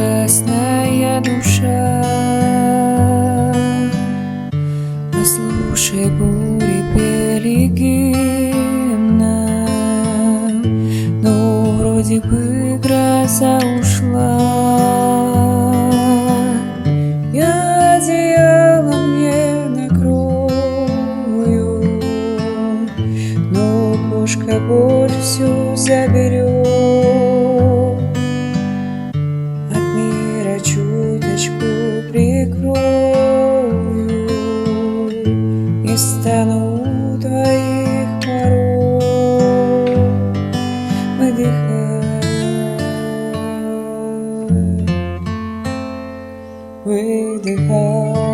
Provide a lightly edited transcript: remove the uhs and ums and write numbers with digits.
прекрасная душа. Послушай бури пели гимна, но вроде бы гроза ушла. Я одеялом не накрою, но кошка боль всю заберет. От мира чуточку прикрою и стану у твоих порог. Выдыхай, выдыхай.